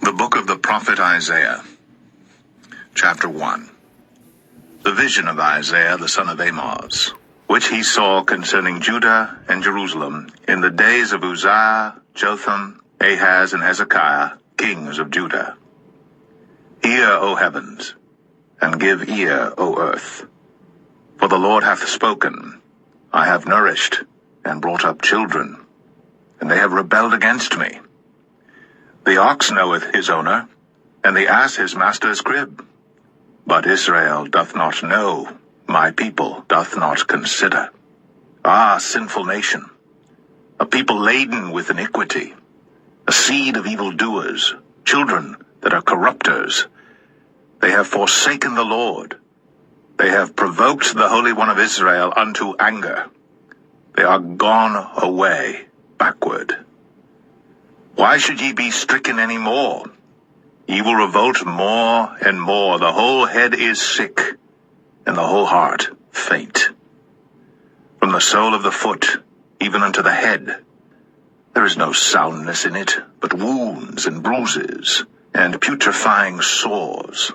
The book of the prophet Isaiah, chapter 1. The vision of Isaiah the son of Amoz, which he saw concerning Judah and Jerusalem in the days of Uzziah, Jotham, Ahaz, and Hezekiah, kings of Judah. Hear, O heavens, and give ear, O earth. For the Lord hath spoken, I have nourished and brought up children, and they have rebelled against me. The ox knoweth his owner, and the ass his master's crib. But Israel doth not know, my people doth not consider. Ah, sinful nation, a people laden with iniquity, a seed of evildoers, children that are corrupters. They have forsaken the Lord. They have provoked the Holy One of Israel unto anger. They are gone away backward. Why should ye be stricken any more? Ye will revolt more and more. The whole head is sick, and the whole heart faint. From the sole of the foot even unto the head, there is no soundness in it, but wounds and bruises, and putrefying sores.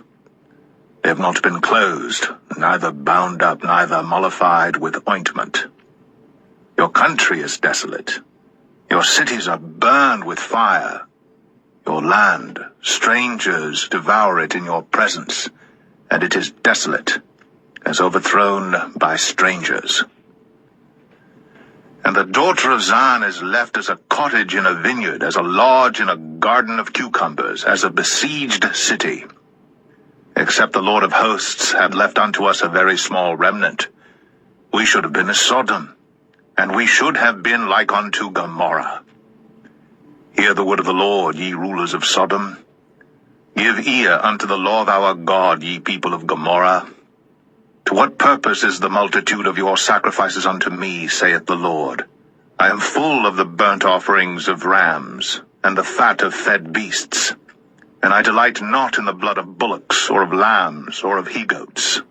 They have not been closed, neither bound up, neither mollified with ointment. Your country is desolate. Your cities are burned with fire. Your land, strangers devour it in your presence, and it is desolate, as overthrown by strangers. And the daughter of Zion is left as a cottage in a vineyard, as a lodge in a garden of cucumbers, as a besieged city. Except the Lord of hosts had left unto us a very small remnant, we should have been as Sodom, and we should have been like unto Gomorrah. Hear the word of the Lord, ye rulers of Sodom. Give ear unto the law of our God, ye people of Gomorrah. To what purpose is the multitude of your sacrifices unto me, saith the Lord? I am full of the burnt offerings of rams, and the fat of fed beasts, and I delight not in the blood of bullocks, or of lambs, or of he-goats.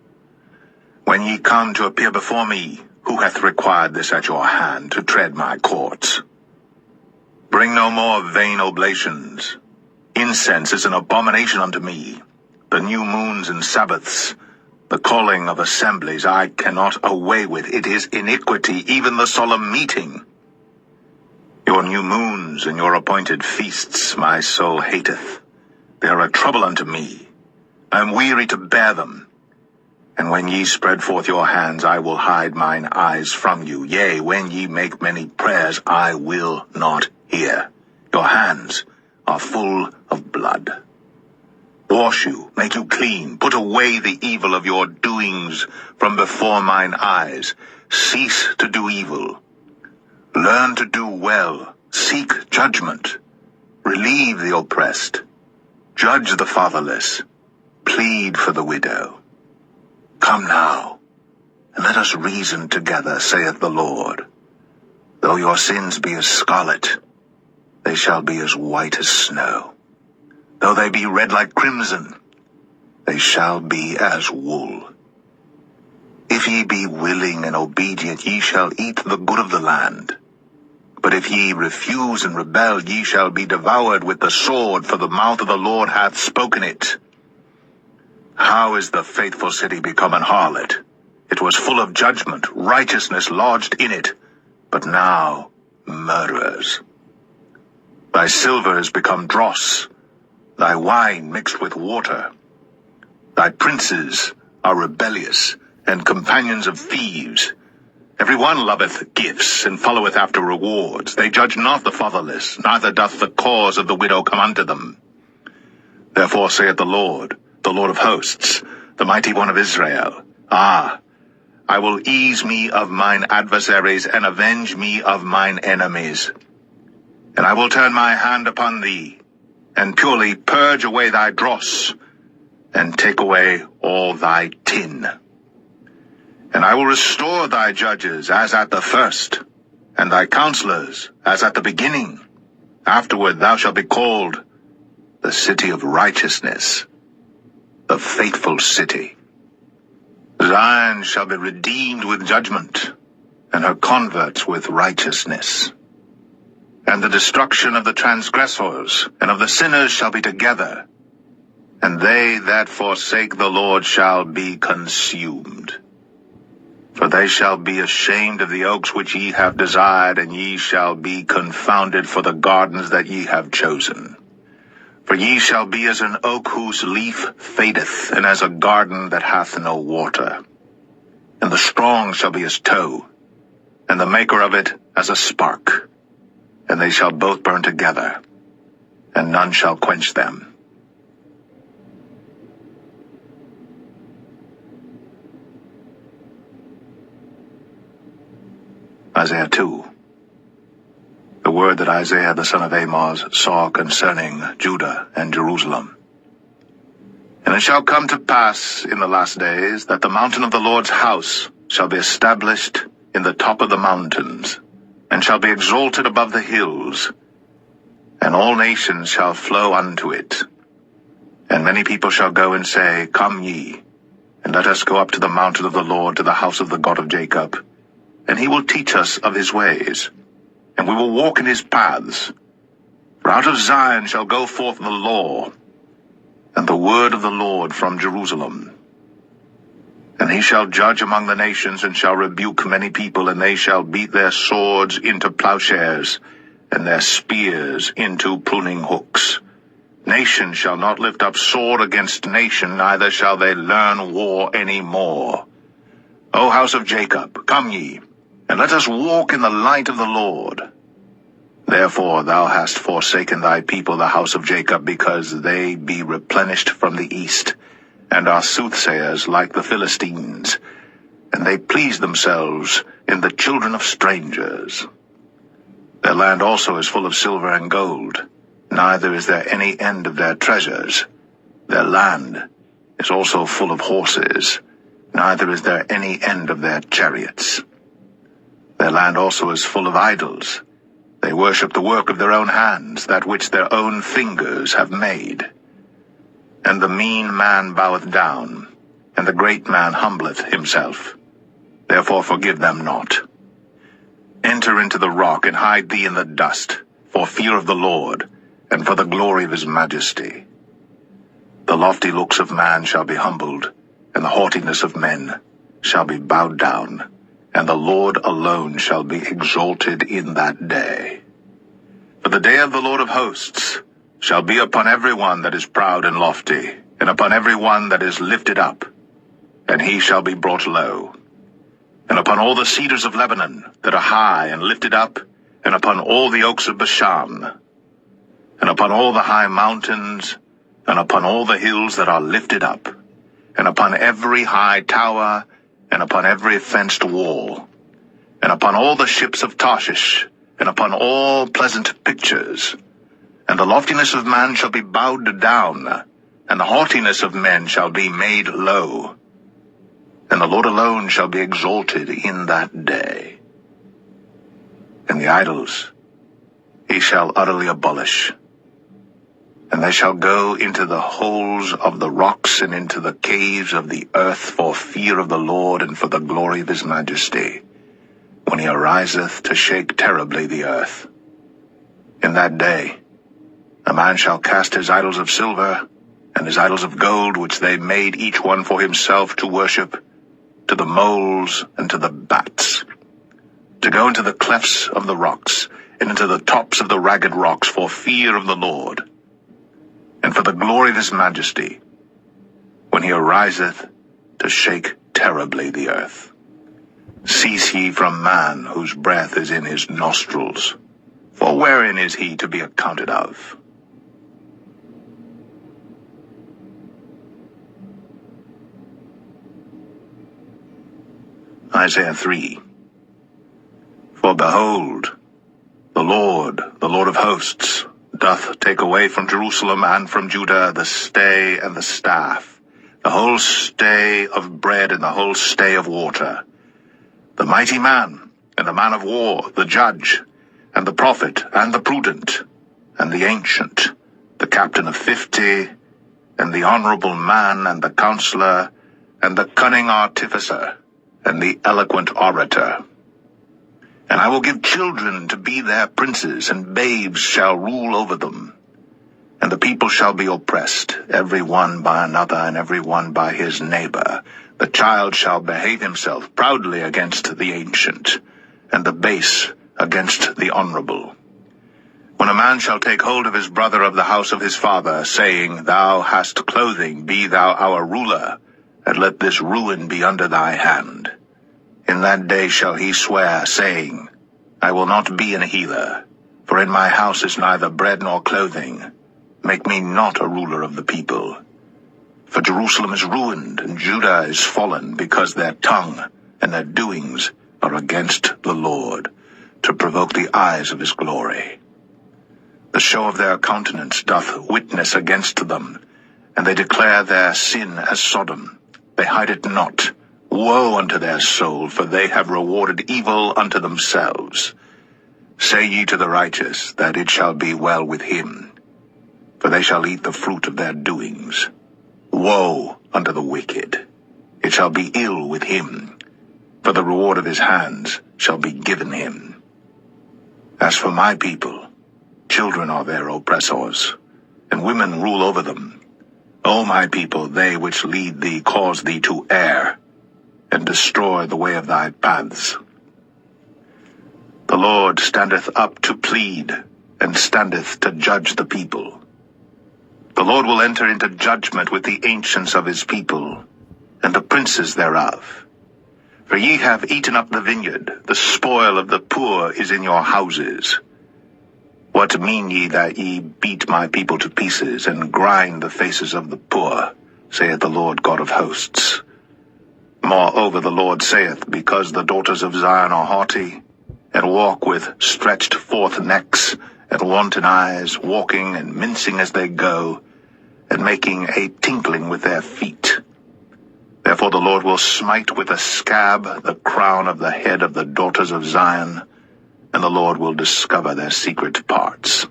When ye come to appear before me, who hath required this at your hand, to tread my courts? Bring no more vain oblations. Incense is an abomination unto me. The new moons and Sabbaths, the calling of assemblies, I cannot away with. It is iniquity, even the solemn meeting. Your new moons and your appointed feasts my soul hateth. They are a trouble unto me. I am weary to bear them. And when ye spread forth your hands, I will hide mine eyes from you. Yea, when ye make many prayers, I will not hear. Your hands are full of blood. Wash you, make you clean, put away the evil of your doings from before mine eyes. Cease to do evil. Learn to do well. Seek judgment. Relieve the oppressed. Judge the fatherless. Plead for the widow. Come now, and let us reason together, saith the Lord. Though your sins be as scarlet, they shall be as white as snow. Though they be red like crimson, they shall be as wool. If ye be willing and obedient, ye shall eat the good of the land. But if ye refuse and rebel, ye shall be devoured with the sword, for the mouth of the Lord hath spoken it. How is the faithful city become an harlot? It was full of judgment, righteousness lodged in it, but now murderers. Thy silver is become dross, thy wine mixed with water. Thy princes are rebellious, and companions of thieves. Every one loveth gifts, and followeth after rewards. They judge not the fatherless, neither doth the cause of the widow come unto them. Therefore saith the Lord of hosts, the mighty one of Israel, I will ease me of mine adversaries, and avenge me of mine enemies. And I will turn my hand upon thee, and purely purge away thy dross, and take away all thy tin. And I will restore thy judges as at the first, and thy counselors as at the beginning. Afterward thou shalt be called the city of righteousness, the faithful city. Zion shall be redeemed with judgment, and her converts with righteousness. and the destruction of the transgressors and of the sinners shall be together, and they that forsake the Lord shall be consumed. For they shall be ashamed of the oaks which ye have desired, and ye shall be confounded for the gardens that ye have chosen. For ye shall be as an oak whose leaf fadeth, and as a garden that hath no water. And the strong shall be as tow, and the maker of it as a spark. And they shall both burn together, and none shall quench them. Isaiah 2. The word that Isaiah the son of Amoz saw concerning Judah and Jerusalem. And it shall come to pass in the last days that the mountain of the Lord's house shall be established in the top of the mountains, and shall be exalted above the hills, and all nations shall flow unto it. And many people shall go and say, Come ye, and let us go up to the mountain of the Lord, to the house of the God of Jacob. And he will teach us of his ways, and we will walk in his paths. For out of Zion shall go forth the law, and the word of the Lord from Jerusalem. And he shall judge among the nations, and shall rebuke many people, and they shall beat their swords into plowshares, and their spears into pruning hooks. Nation shall not lift up sword against nation, neither shall they learn war any more. O house of Jacob, come ye, and let us walk in the light of the Lord. Therefore thou hast forsaken thy people, the house of Jacob, because they be replenished from the east, and are soothsayers like the Philistines, and they please themselves in the children of strangers. Their land also is full of silver and gold, neither is there any end of their treasures. Their land is also full of horses, neither is there any end of their chariots. Their land also is full of idols. They worship the work of their own hands, that which their own fingers have made. And the mean man boweth down, and the great man humbleth himself. Therefore forgive them not. Enter into the rock, and hide thee in the dust, for fear of the Lord, and for the glory of his majesty. The lofty looks of man shall be humbled, and the haughtiness of men shall be bowed down, and the Lord alone shall be exalted in that day. For the day of the Lord of hosts shall be upon every one that is proud and lofty, and upon every one that is lifted up, and he shall be brought low. And upon all the cedars of Lebanon that are high and lifted up, and upon all the oaks of Bashan, and upon all the high mountains, and upon all the hills that are lifted up, and upon every high tower, and upon every fenced wall, and upon all the ships of Tarshish, and upon all pleasant pictures. And the loftiness of man shall be bowed down, and the haughtiness of men shall be made low. And the Lord alone shall be exalted in that day. And the idols he shall utterly abolish. And they shall go into the holes of the rocks, and into the caves of the earth, for fear of the Lord, and for the glory of his majesty, when he ariseth to shake terribly the earth. In that day a man shall cast his idols of silver, and his idols of gold, which they made each one for himself to worship, to the moles and to the bats, to go into the clefts of the rocks, and into the tops of the ragged rocks, for fear of the Lord, and for the glory of his majesty, when he ariseth to shake terribly the earth. Cease ye from man, whose breath is in his nostrils, for wherein is he to be accounted of? Isaiah 3. For behold, the Lord of hosts, doth take away from Jerusalem and from Judah the stay and the staff, the whole stay of bread and the whole stay of water, the mighty man and the man of war, the judge, and the prophet, and the prudent, and the ancient, the captain of 50, and the honorable man, and the counselor, and the cunning artificer, and the eloquent orator. And I will give children to be their princes, and babes shall rule over them. And the people shall be oppressed, every one by another, and every one by his neighbor. The child shall behave himself proudly against the ancient, and the base against the honorable. When a man shall take hold of his brother of the house of his father, saying, Thou hast clothing, be thou our ruler, and let this ruin be under thy hand. In that day shall he swear, saying, I will not be an healer, for in my house is neither bread nor clothing. Make me not a ruler of the people. For Jerusalem is ruined, and Judah is fallen, because their tongue and their doings are against the Lord, to provoke the eyes of his glory. The show of their countenance doth witness against them, and they declare their sin as Sodom. They hide it not. Woe unto their soul, for they have rewarded evil unto themselves. Say ye to the righteous, that it shall be well with him, for they shall eat the fruit of their doings. Woe unto the wicked, it shall be ill with him, for the reward of his hands shall be given him. As for my people, children are their oppressors, and women rule over them. O my people, they which lead thee cause thee to err, and destroy the way of thy paths. The Lord standeth up to plead, and standeth to judge the people. The Lord will enter into judgment with the ancients of his people, and the princes thereof. For ye have eaten up the vineyard, the spoil of the poor is in your houses. What mean ye that ye beat my people to pieces, and grind the faces of the poor, saith the Lord God of hosts? Moreover the Lord saith, because the daughters of Zion are haughty, and walk with stretched forth necks, and wanton eyes, walking and mincing as they go, and making a tinkling with their feet. Therefore the Lord will smite with a scab the crown of the head of the daughters of Zion, and the Lord will discover their secret parts.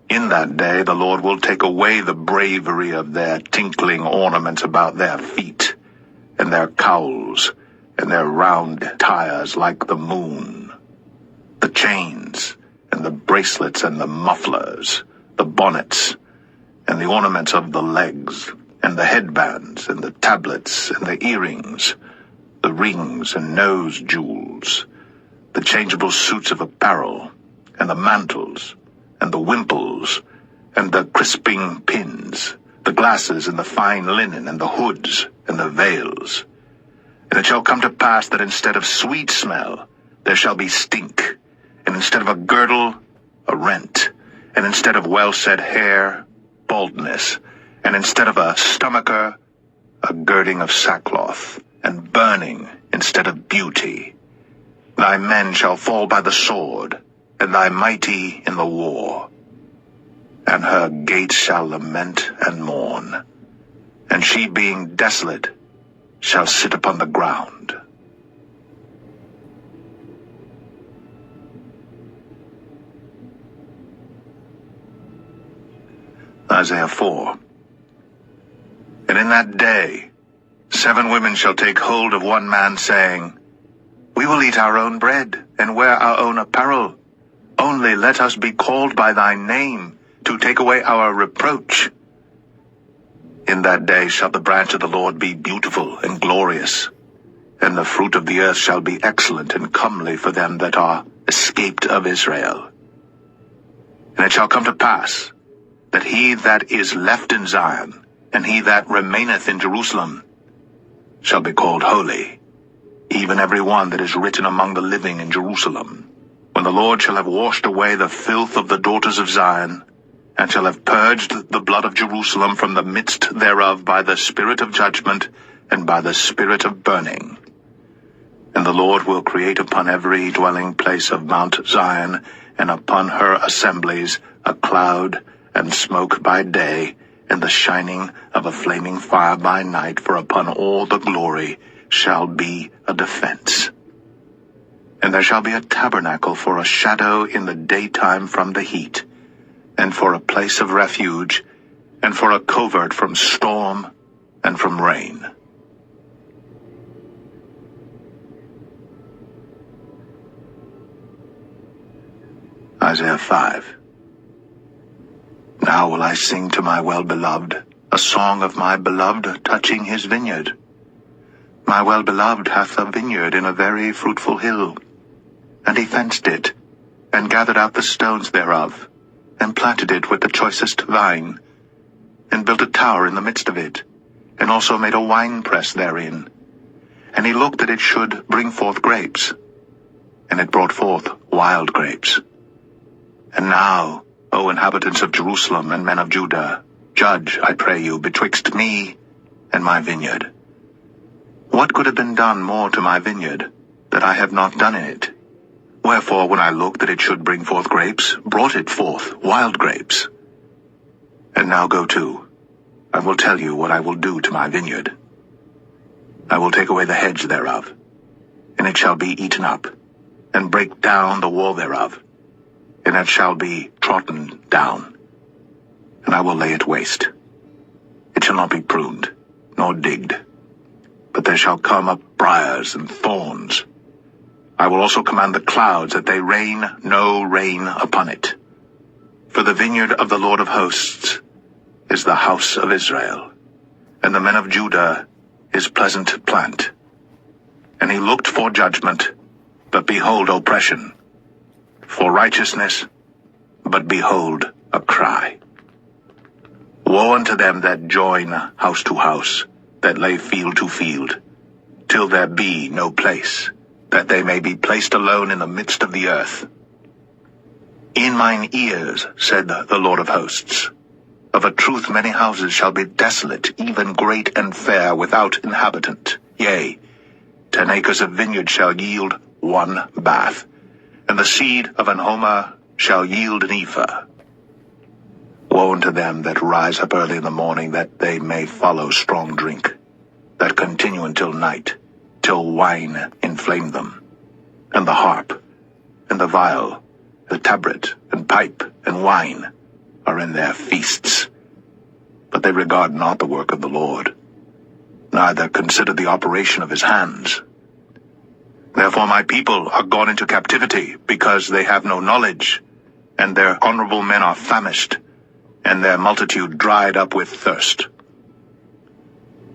In that day the Lord will take away the bravery of their tinkling ornaments about their feet, and their cowls, and their round tires like the moon, the chains, and the bracelets, and the mufflers, the bonnets, and the ornaments of the legs, and the headbands, and the tablets, and the earrings, the rings and nose jewels, the changeable suits of apparel, and the mantles, and the wimples, and the crisping pins, the glasses, and the fine linen, and the hoods, and the veils. And it shall come to pass that instead of sweet smell there shall be stink, and instead of a girdle, a rent, and instead of well-set hair, baldness, and instead of a stomacher, a girding of sackcloth, and burning instead of beauty. Thy men shall fall by the sword, and thy mighty in the war. And her gates shall lament and mourn, and she being desolate shall sit upon the ground. Isaiah 4. And in that day 7 women shall take hold of one man, saying, We will eat our own bread, and wear our own apparel. Only let us be called by thy name, to take away our reproach. In that day shall the branch of the Lord be beautiful and glorious, and the fruit of the earth shall be excellent and comely for them that are escaped of Israel. And it shall come to pass, that he that is left in Zion, and he that remaineth in Jerusalem, shall be called holy, even every one that is written among the living in Jerusalem. When the Lord shall have washed away the filth of the daughters of Zion, and shall have purged the blood of Jerusalem from the midst thereof by the spirit of judgment, and by the spirit of burning. And the Lord will create upon every dwelling place of Mount Zion, and upon her assemblies, a cloud and smoke by day, and the shining of a flaming fire by night, for upon all the glory shall be a defense. And there shall be a tabernacle for a shadow in the daytime from the heat, and for a place of refuge, and for a covert from storm and from rain. Isaiah 5. Now will I sing to my well-beloved a song of my beloved touching his vineyard. My well-beloved hath a vineyard in a very fruitful hill, and he fenced it, and gathered out the stones thereof, and planted it with the choicest vine, and built a tower in the midst of it, and also made a winepress therein. And he looked that it should bring forth grapes, and it brought forth wild grapes. And now, O inhabitants of Jerusalem and men of Judah, judge, I pray you, betwixt me and my vineyard. What could have been done more to my vineyard, that I have not done in it? Wherefore, when I looked that it should bring forth grapes, brought it forth wild grapes. And now go to, I will tell you what I will do to my vineyard. I will take away the hedge thereof, and it shall be eaten up, and break down the wall thereof, and it shall be trodden down, and I will lay it waste. It shall not be pruned, nor digged, but there shall come up briars and thorns. I will also command the clouds that they rain no rain upon it. For the vineyard of the Lord of hosts is the house of Israel, and the men of Judah his pleasant plant. And he looked for judgment, but behold oppression, for righteousness, but behold a cry. Woe unto them that join house to house, that lay field to field, till there be no place, that they may be placed alone in the midst of the earth. In mine ears, said the Lord of hosts, of a truth many houses shall be desolate, even great and fair, without inhabitant. Yea, 10 acres of vineyard shall yield 1 bath, and the seed of an homer shall yield an ephah. Woe unto them that rise up early in the morning, that they may follow strong drink, that continue until night, till wine inflame them, and the harp, and the viol, the tabret, and pipe, and wine are in their feasts. But they regard not the work of the Lord, neither consider the operation of his hands. Therefore my people are gone into captivity, because they have no knowledge, and their honorable men are famished, and their multitude dried up with thirst.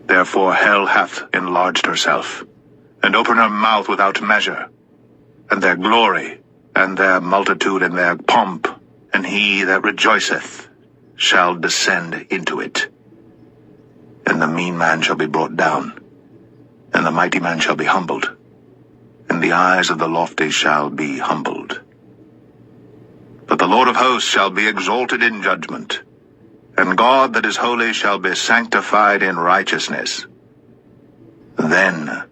Therefore hell hath enlarged herself, and opened her mouth without measure, and their glory, and their multitude, and their pomp, and he that rejoiceth shall descend into it. And the mean man shall be brought down, and the mighty man shall be humbled, and the eyes of the lofty shall be humbled. But the Lord of hosts shall be exalted in judgment, and God that is holy shall be sanctified in righteousness. Then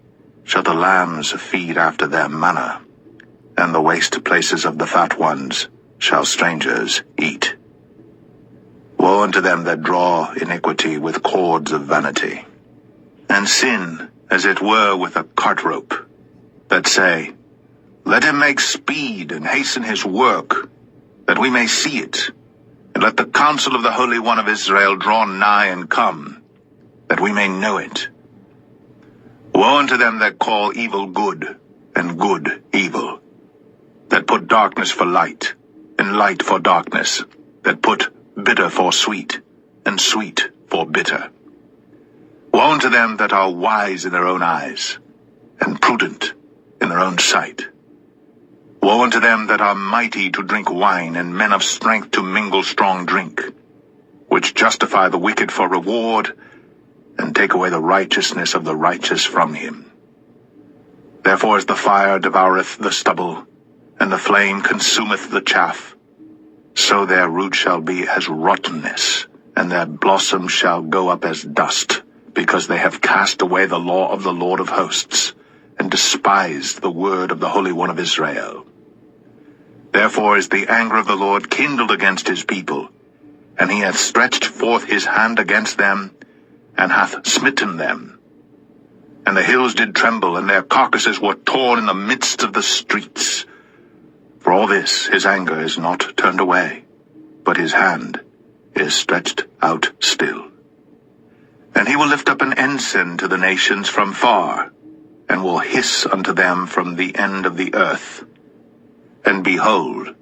shall the lambs feed after their manner, and the waste places of the fat ones shall strangers eat. Woe unto them that draw iniquity with cords of vanity, and sin as it were with a cart rope, that say, Let him make speed and hasten his work, that we may see it, and let the counsel of the Holy One of Israel draw nigh and come, that we may know it. Woe unto them that call evil good, and good evil, that put darkness for light, and light for darkness, that put bitter for sweet, and sweet for bitter. Woe unto them that are wise in their own eyes, and prudent in their own sight. Woe unto them that are mighty to drink wine, and men of strength to mingle strong drink, which justify the wicked for reward, and take away the righteousness of the righteous from him. Therefore as the fire devoureth the stubble, and the flame consumeth the chaff, so their root shall be as rottenness, and their blossom shall go up as dust, because they have cast away the law of the Lord of hosts, and despised the word of the Holy One of Israel. Therefore is the anger of the Lord kindled against his people, and he hath stretched forth his hand against them, and hath smitten them. And the hills did tremble, and their carcasses were torn in the midst of the streets. For all this his anger is not turned away, but his hand is stretched out still. And he will lift up an ensign to the nations from far, and will hiss unto them from the end of the earth. And behold,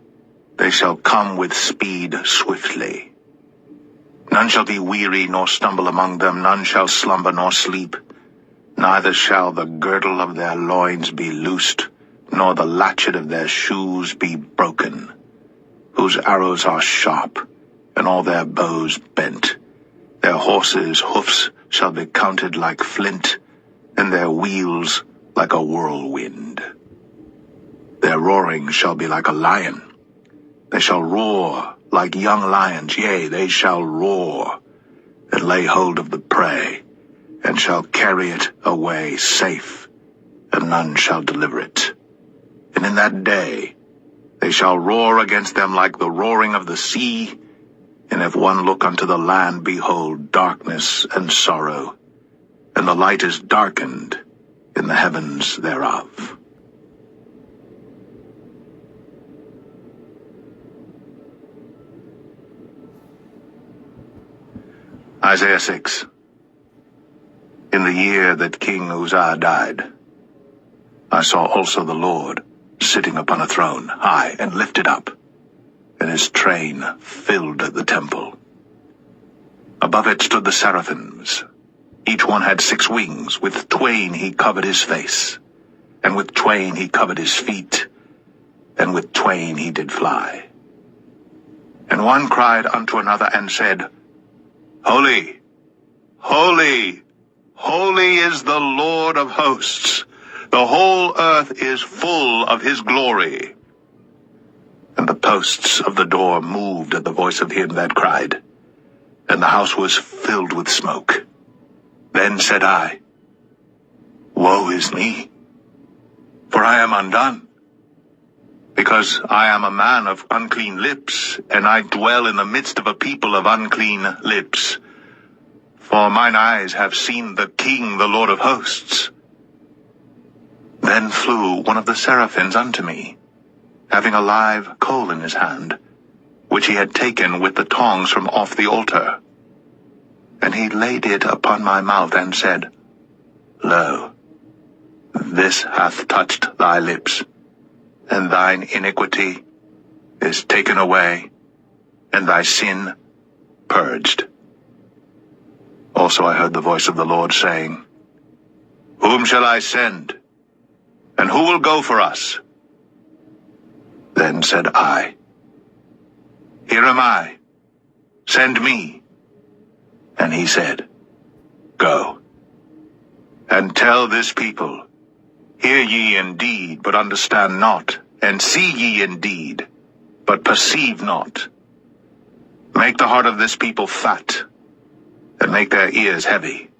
They shall come with speed swiftly. None shall be weary nor stumble among them, none shall slumber nor sleep. Neither shall the girdle of their loins be loosed, nor the latchet of their shoes be broken. Whose arrows are sharp, and all their bows bent. Their horses' hoofs shall be counted like flint, and their wheels like a whirlwind. Their roaring shall be like a lion. They shall roar like young lions, yea, they shall roar, and lay hold of the prey, and shall carry it away safe, and none shall deliver it. And in that day they shall roar against them like the roaring of the sea, and if one look unto the land, behold, darkness and sorrow, and the light is darkened in the heavens thereof. Isaiah 6. In the year that King Uzziah died, I saw also the Lord sitting upon a throne, high and lifted up, and his train filled the temple. Above it stood the seraphims. Each one had 6 wings. With twain he covered his face, and with twain he covered his feet, and with twain he did fly. And one cried unto another and said, Holy, holy, holy is the Lord of hosts. The whole earth is full of his glory. And the posts of the door moved at the voice of him that cried, and the house was filled with smoke. Then said I, Woe is me, for I am undone, because I am a man of unclean lips, and I dwell in the midst of a people of unclean lips. For mine eyes have seen the King, the Lord of hosts. Then flew one of the seraphims unto me, having a live coal in his hand, which he had taken with the tongs from off the altar. And he laid it upon my mouth, and said, Lo, this hath touched thy lips, and thine iniquity is taken away, and thy sin purged. Also I heard the voice of the Lord saying, Whom shall I send? And who will go for us? Then said I, Here am I, send me. And he said, Go, and tell this people, Hear ye indeed, but understand not, and see ye indeed, but perceive not. Make the heart of this people fat, and make their ears heavy,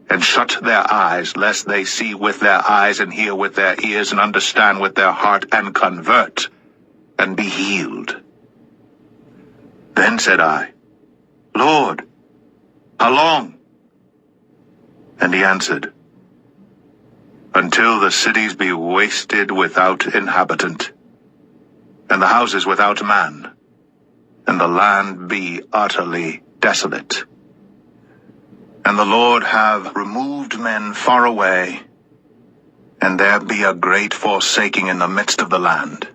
and shut their eyes, lest they see with their eyes, and hear with their ears, and understand with their heart, and convert, and be healed. Then said I, Lord, how long? And he answered, Until the cities be wasted without inhabitant, and the houses without man, and the land be utterly desolate. And the Lord have removed men far away, and there be a great forsaking in the midst of the land.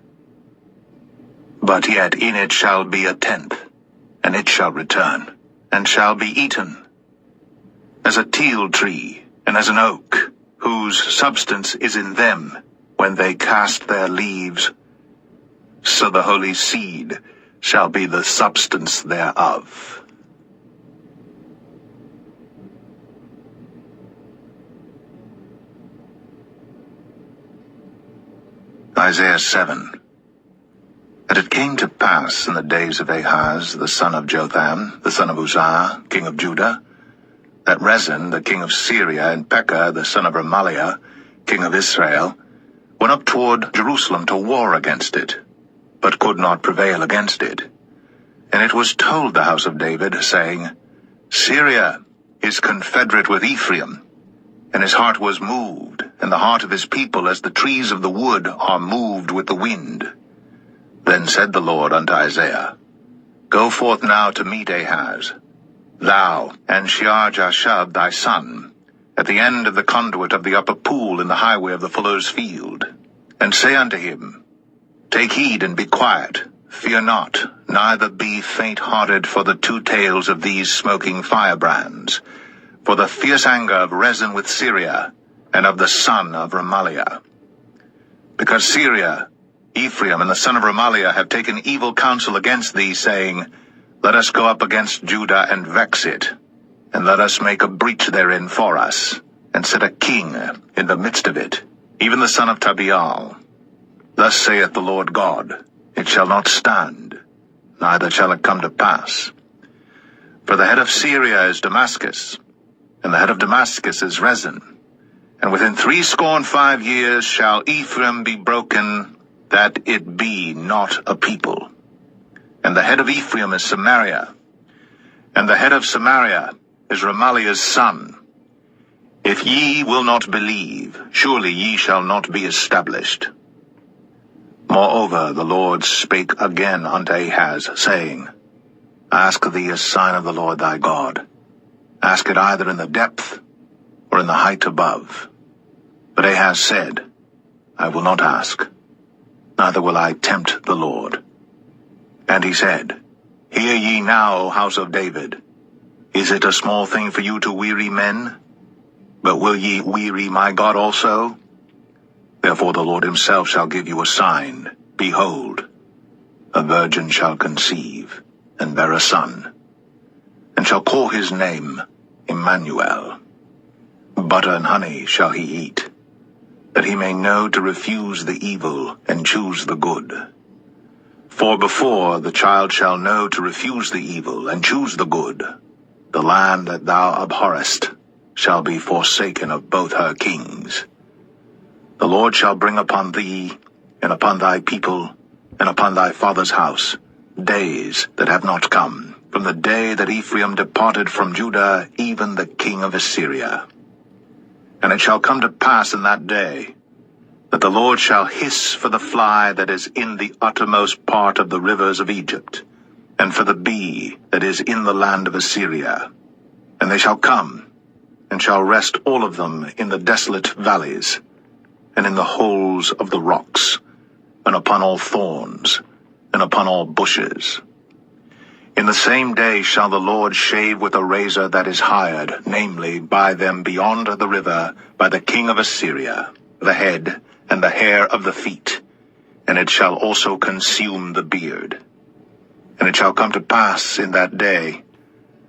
But yet in it shall be a tenth, and it shall return, and shall be eaten, as a teil tree, and as an oak, whose substance is in them when they cast their leaves, so the holy seed shall be the substance thereof. Isaiah 7. And it came to pass in the days of Ahaz, the son of Jotham, the son of Uzziah, king of Judah, that Rezin, the king of Syria, and Pekah, the son of Remaliah, king of Israel, went up toward Jerusalem to war against it, but could not prevail against it. And it was told the house of David, saying, Syria is confederate with Ephraim, and his heart was moved, and the heart of his people as the trees of the wood are moved with the wind. Then said the Lord unto Isaiah, Go forth now to meet Ahaz, thou and Shear-Jashub thy son, at the end of the conduit of the upper pool in the highway of the fuller's field, and say unto him, Take heed and be quiet, fear not, neither be faint-hearted for the 2 tails of these smoking firebrands, for the fierce anger of Rezin with Syria, and of the son of Remaliah. Because Syria, Ephraim, and the son of Remaliah have taken evil counsel against thee, saying, Let us go up against Judah and vex it, and let us make a breach therein for us, and set a king in the midst of it, even the son of Tabeal. Thus saith the Lord God, It shall not stand, neither shall it come to pass. For the head of Syria is Damascus, and the head of Damascus is Rezin. And within 65 years shall Ephraim be broken, that it be not a people. And the head of Ephraim is Samaria, and the head of Samaria is Remaliah's son. If ye will not believe, surely ye shall not be established. Moreover, the Lord spake again unto Ahaz, saying, Ask thee a sign of the Lord thy God. Ask it either in the depth or in the height above. But Ahaz said, I will not ask, neither will I tempt the Lord. And he said, Hear ye now, O house of David. Is it a small thing for you to weary men? But will ye weary my God also? Therefore the Lord himself shall give you a sign. Behold, a virgin shall conceive, and bear a son, and shall call his name Emmanuel. Butter and honey shall he eat, that he may know to refuse the evil and choose the good. For before the child shall know to refuse the evil and choose the good, the land that thou abhorrest shall be forsaken of both her kings. The Lord shall bring upon thee, and upon thy people, and upon thy father's house, days that have not come, from the day that Ephraim departed from Judah, even the king of Assyria. And it shall come to pass in that day, that the Lord shall hiss for the fly that is in the uttermost part of the rivers of Egypt, and for the bee that is in the land of Assyria. And they shall come, and shall rest all of them in the desolate valleys, and in the holes of the rocks, and upon all thorns, and upon all bushes. In the same day shall the Lord shave with a razor that is hired, namely, by them beyond the river, by the king of Assyria, the head, and the hair of the feet, and it shall also consume the beard. And it shall come to pass in that day,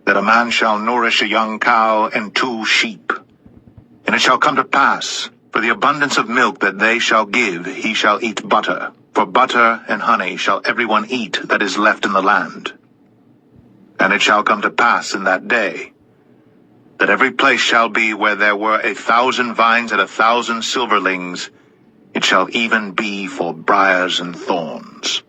that a man shall nourish a young cow and 2 sheep. And it shall come to pass, for the abundance of milk that they shall give, he shall eat butter. For butter and honey shall everyone eat that is left in the land. And it shall come to pass in that day, that every place shall be where there were 1,000 vines and 1,000 silverlings, it shall even be for briars and thorns.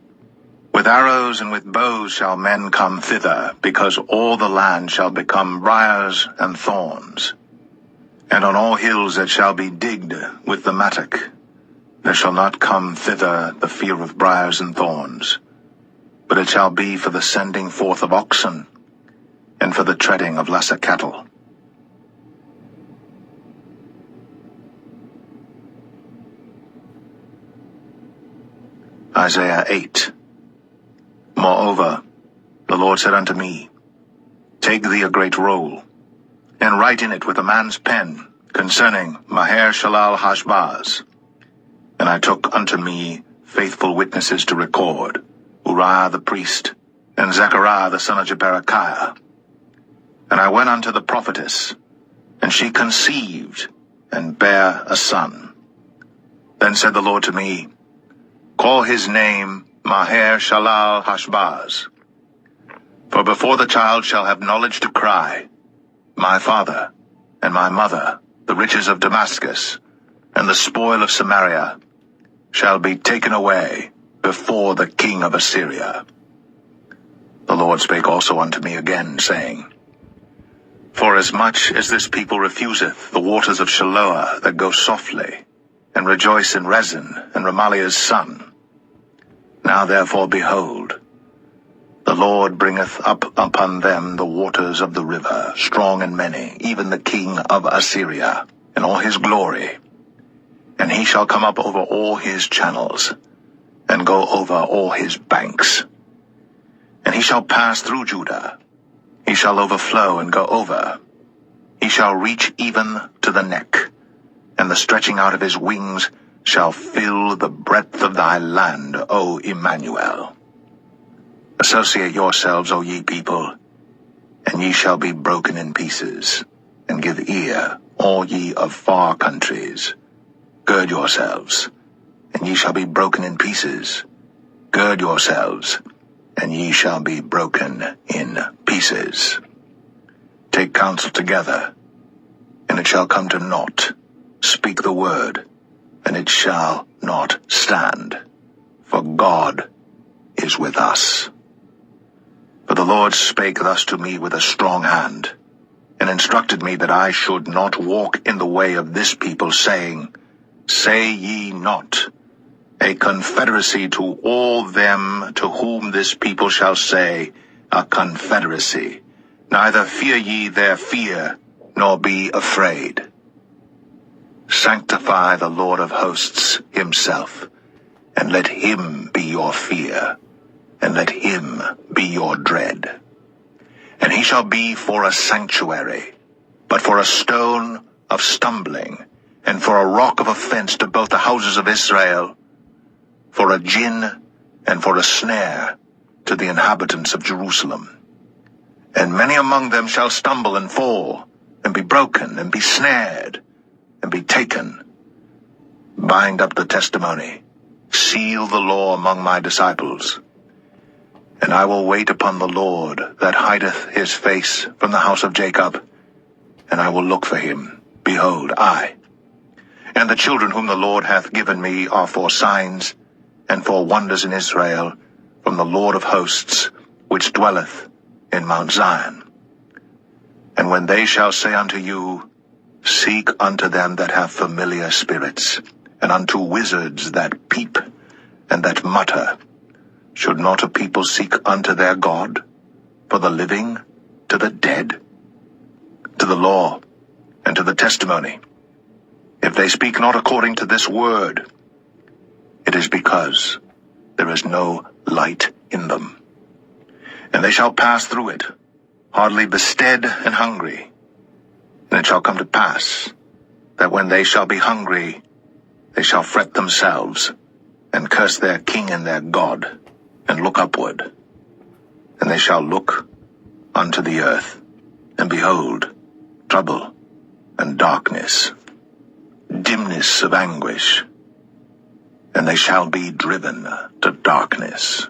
With arrows and with bows shall men come thither, because all the land shall become briars and thorns. And on all hills that shall be digged with the mattock, there shall not come thither the fear of briars and thorns, but it shall be for the sending forth of oxen, and for the treading of lesser cattle. Isaiah 8. Moreover, the Lord said unto me, Take thee a great roll, and write in it with a man's pen, concerning Maher-shalal-hash-baz. And I took unto me faithful witnesses to record, Uriah the priest, and Zechariah the son of Jeberechiah. And I went unto the prophetess, and she conceived, and bare a son. Then said the Lord to me, Call his name Maher-shalal-hash-baz. For before the child shall have knowledge to cry, My father, and my mother, the riches of Damascus, and the spoil of Samaria, shall be taken away before the king of Assyria. The Lord spake also unto me again, saying, Forasmuch as this people refuseth the waters of Shiloah that go softly, and rejoice in Rezin and Remaliah's son, now therefore, behold, the Lord bringeth up upon them the waters of the river, strong and many, even the king of Assyria, and all his glory. And he shall come up over all his channels, and go over all his banks. And he shall pass through Judah. He shall overflow and go over. He shall reach even to the neck, and the stretching out of his wings shall fill the breadth of thy land, O Emmanuel. Associate yourselves, O ye people, and ye shall be broken in pieces, and give ear, all ye of far countries. Gird yourselves, and ye shall be broken in pieces. Gird yourselves, and ye shall be broken in pieces. Take counsel together, and it shall come to naught. Speak the word, and it shall not stand. For God is with us. For the Lord spake thus to me with a strong hand, and instructed me that I should not walk in the way of this people, saying, Say ye not, a confederacy to all them to whom this people shall say, a confederacy. Neither fear ye their fear, nor be afraid. Sanctify the Lord of hosts himself, and let him be your fear, and let him be your dread. And he shall be for a sanctuary, but for a stone of stumbling, and for a rock of offense to both the houses of Israel, for a gin and for a snare to the inhabitants of Jerusalem. And many among them shall stumble and fall, and be broken, and be snared, and be taken. Bind up the testimony, seal the law among my disciples. And I will wait upon the Lord that hideth his face from the house of Jacob, and I will look for him. Behold, I. And the children whom the Lord hath given me are for signs and for wonders in Israel, from the Lord of hosts, which dwelleth in Mount Zion. And when they shall say unto you, Seek unto them that have familiar spirits, and unto wizards that peep, and that mutter, should not a people seek unto their God, for the living to the dead? To the law and to the testimony. If they speak not according to this word, it is because there is no light in them. And they shall pass through it, hardly bestead and hungry. And it shall come to pass, that when they shall be hungry, they shall fret themselves, and curse their king and their God, and look upward. And they shall look unto the earth, and behold, trouble and darkness, dimness of anguish, and they shall be driven to darkness.